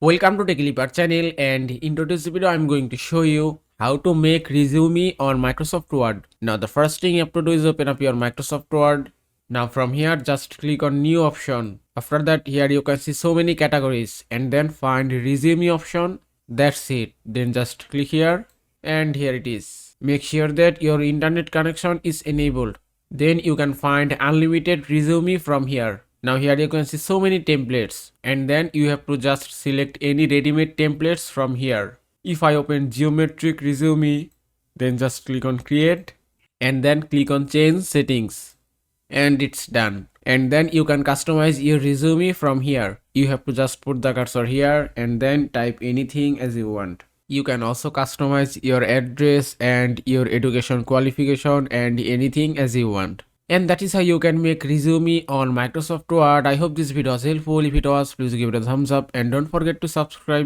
Welcome to TechLeaper channel, and in today's video I'm going to show you how to make resume on Microsoft Word. Now the first thing you have to do is open up your Microsoft Word. Now from here just click on new option. After that here you can see so many categories and then find resume option. That's it. Then just click here and here it is. Make sure that your internet connection is enabled. Then you can find unlimited resume from here. Now here you can see so many templates and then you have to just select any ready-made templates from here. If I open geometric resume, then just click on create and then click on change settings and it's done. And then you can customize your resume from here. You have to just put the cursor here and then type anything as you want. You can also customize your address and your education qualification and anything as you want. And that is how you can make resume on Microsoft Word. I hope this video was helpful. If it was, please give it a thumbs up and don't forget to subscribe.